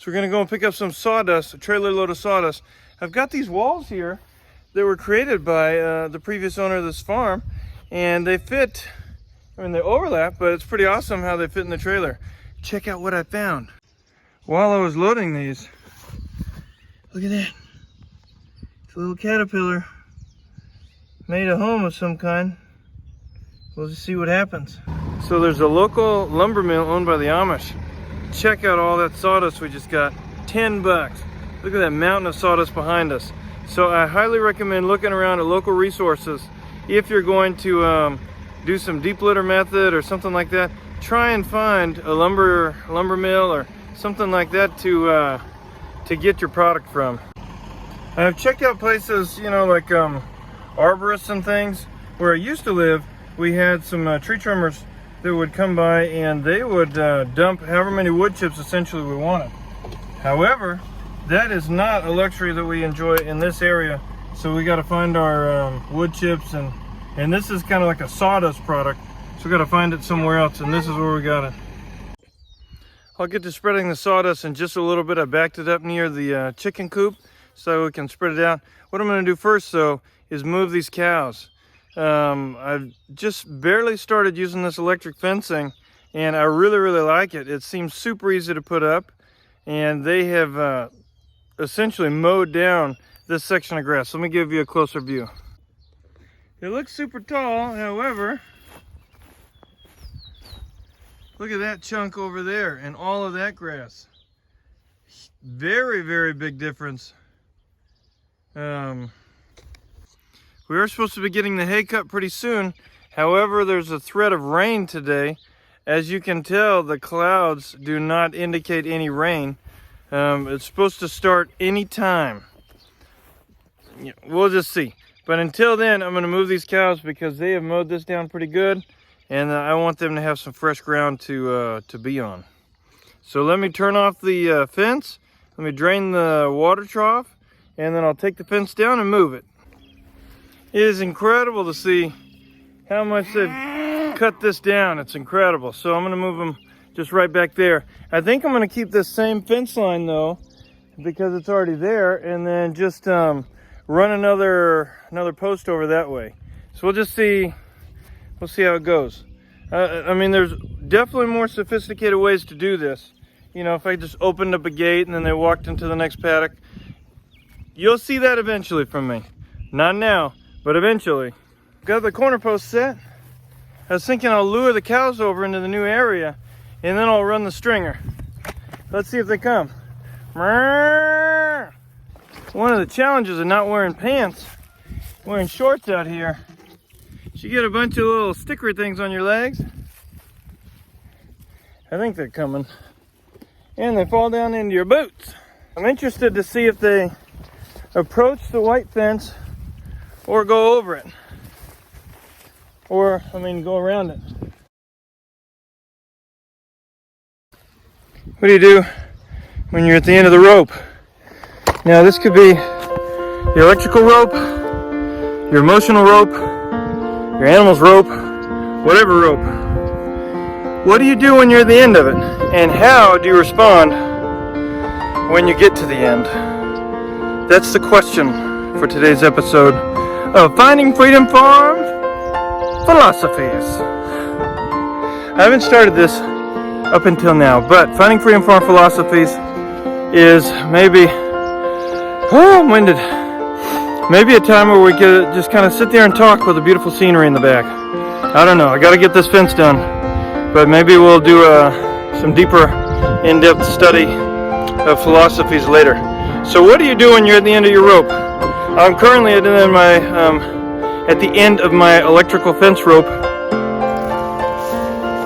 So we're gonna go and pick up some sawdust, a trailer load of sawdust. I've got these walls here that were created by the previous owner of this farm, and they fit, I mean, they overlap, but it's pretty awesome how they fit in the trailer. Check out what I found. While I was loading these, look at that. It's a little caterpillar. Made a home of some kind. We'll just see what happens. So there's a local lumber mill owned by the Amish. Check out all that sawdust we just got. 10 bucks. Look at that mountain of sawdust behind us. So I highly recommend looking around at local resources. If you're going to do some deep litter method or something like that, try and find a lumber mill or something like that to get your product from. I've checked out places, you know, like arborists and things. Where I used to live, we had some tree trimmers that would come by and they would dump however many wood chips essentially we wanted. However, that is not a luxury that we enjoy in this area. So we got to find our wood chips, and this is kind of like a sawdust product. So we got to find it somewhere else, and this is where we got it. I'll get to spreading the sawdust in just a little bit. I backed it up near the chicken coop so we can spread it out. What I'm going to do first though is move these cows. I've just barely started using this electric fencing, and I really like it. It seems super easy to put up, and they have essentially mowed down this section of grass. Let me give you a closer view. It looks super tall, however, look at that chunk over there and all of that grass. Very big difference. We are supposed to be getting the hay cut pretty soon. However, there's a threat of rain today. As you can tell, the clouds do not indicate any rain. It's supposed to start any time. We'll just see. But until then, I'm going to move these cows because they have mowed this down pretty good, and I want them to have some fresh ground to be on. So let me turn off the fence. Let me drain the water trough, and then I'll take the fence down and move it. It is incredible to see how much they've cut this down. It's incredible. So I'm going to move them just right back there. I think I'm going to keep this same fence line though, because it's already there, and then just run another post over that way. So we'll just see. We'll see how it goes. I mean, there's definitely more sophisticated ways to do this. You know, if I just opened up a gate and then they walked into the next paddock, you'll see that eventually from me. Not now, but eventually. Got the corner post set. I was thinking I'll lure the cows over into the new area, and then I'll run the stringer. Let's see if they come. One of the challenges of not wearing pants, wearing shorts out here, is you get a bunch of little stickery things on your legs. I think they're coming. And they fall down into your boots. I'm interested to see if they approach the white fence or go over it. Or, I mean, go around it. What do you do when you're at the end of the rope? Now, this could be the electrical rope, your emotional rope, your animal's rope, whatever rope. What do you do when you're at the end of it? And how do you respond when you get to the end? That's the question for today's episode of Finding Freedom Farm Philosophies. I haven't started this up until now, but Finding Freedom Farm Philosophies is maybe, I'm winded. Maybe a time where we could just kind of sit there and talk with the beautiful scenery in the back. I don't know, I gotta get this fence done, but maybe we'll do some deeper in-depth study of philosophies later. So what do you do when you're at the end of your rope? I'm currently at the end of my electrical fence rope.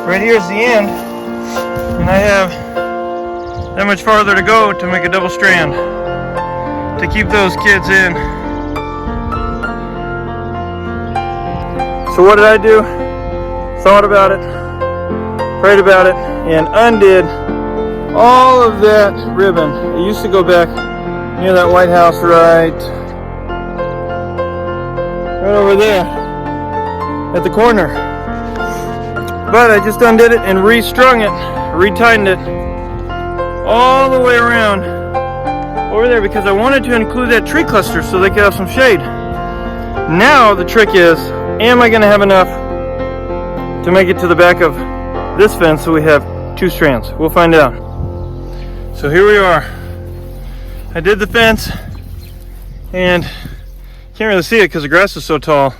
Right here's the end, and I have that much farther to go to make a double strand to keep those kids in. So what did I do? Thought about it, prayed about it, and undid all of that ribbon. It used to go back near that White House right over there at the corner. But I just undid it and restrung it, retightened it all the way around over there because I wanted to include that tree cluster so they could have some shade. Now the trick is, am I going to have enough to make it to the back of this fence so we have 2 strands? We'll find out. So here we are. I did the fence and can't really see it because the grass is so tall,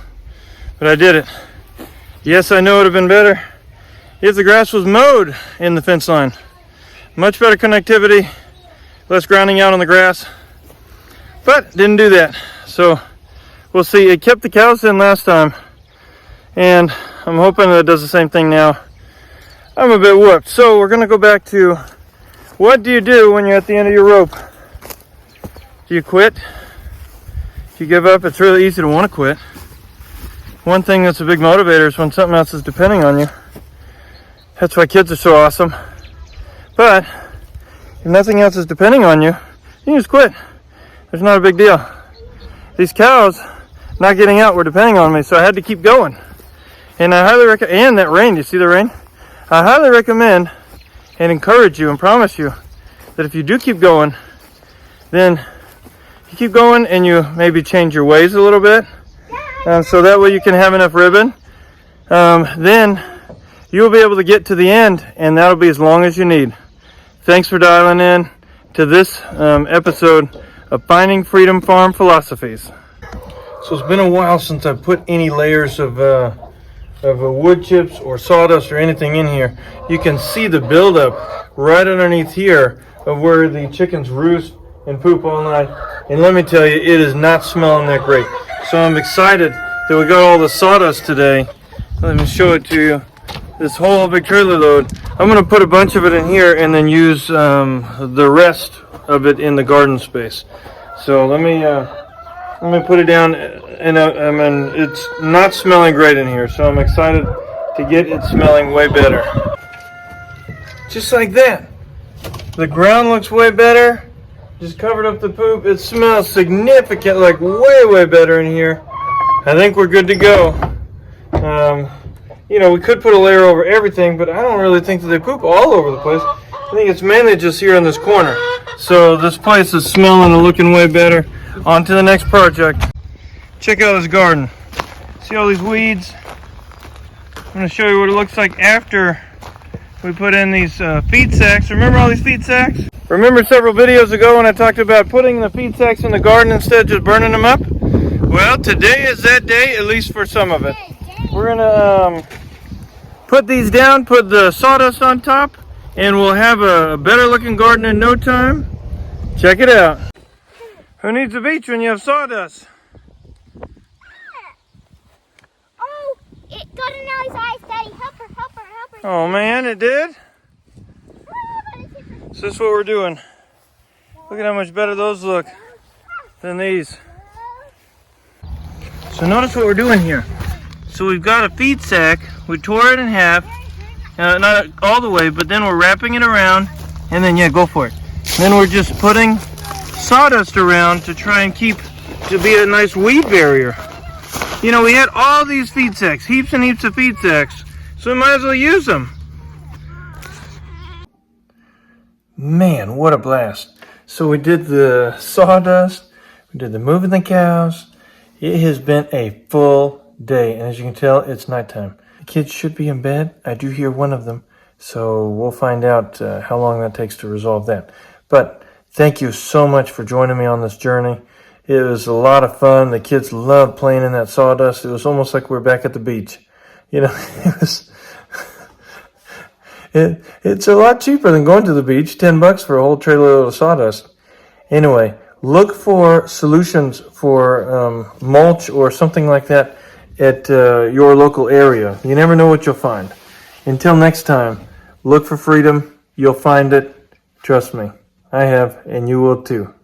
but I did it. Yes, I know it would have been better if the grass was mowed in the fence line. Much better connectivity, less grounding out on the grass, but didn't do that. So we'll see. It kept the cows in last time, and I'm hoping that it does the same thing now. I'm a bit whooped. So we're gonna go back to, what do you do when you're at the end of your rope? Do you quit? Do you give up? It's really easy to want to quit. One thing that's a big motivator is when something else is depending on you. That's why kids are so awesome. But if nothing else is depending on you, you can just quit. There's not a big deal. These cows not getting out were depending on me, so I had to keep going. And I highly recommend, and that rain, you see the rain? I highly recommend and encourage you and promise you that if you do keep going, then you keep going and you maybe change your ways a little bit, so that way you can have enough ribbon. Then you'll be able to get to the end, and that'll be as long as you need. Thanks for dialing in to this episode of Finding Freedom Farm Philosophies. So it's been a while since I put any layers of wood chips or sawdust or anything in here. You can see the buildup right underneath here of where the chickens roost and poop all night. And let me tell you, it is not smelling that great. So I'm excited that we got all the sawdust today. Let me show it to you. This whole big trailer load. I'm going to put a bunch of it in here and then use the rest of it in the garden space. So let me put it down, and I mean, it's not smelling great in here, so I'm excited to get it smelling way better. Just like that. The ground looks way better. Just covered up the poop. It smells significant, like way better in here. I think we're good to go. You know, we could put a layer over everything, but I don't really think that they poop all over the place. I think it's mainly just here in this corner. So this place is smelling and looking way better. On to the next project. Check out this garden. See all these weeds? I'm going to show you what it looks like after we put in these feed sacks. Remember all these feed sacks? Remember several videos ago when I talked about putting the feed sacks in the garden instead of just burning them up? Well, today is that day, at least for some of it. We're going to put these down, put the sawdust on top, and we'll have a better looking garden in no time. Check it out. Who needs a beach when you have sawdust? Oh, it got in Allie's eyes, Daddy. Help her, help her, help her. Oh man, it did? So this is what we're doing. Look at how much better those look than these. So notice what we're doing here. So we've got a feed sack. We tore it in half. Not all the way, but then we're wrapping it around. And then, yeah, go for it. Then we're just putting sawdust around to try and to be a nice weed barrier. You know, we had all these feed sacks, heaps and heaps of feed sacks, so we might as well use them. Man, what a blast. So we did the sawdust, we did the moving the cows. It has been a full day, and as you can tell, it's nighttime. The kids should be in bed. I do hear one of them, so we'll find out how long that takes to resolve that. But thank you so much for joining me on this journey. It was a lot of fun. The kids loved playing in that sawdust. It was almost like we were back at the beach. You know, it's a lot cheaper than going to the beach. $10 for a whole trailer load of sawdust. Anyway, look for solutions for mulch or something like that at your local area. You never know what you'll find. Until next time, look for freedom. You'll find it. Trust me. I have, and you will too.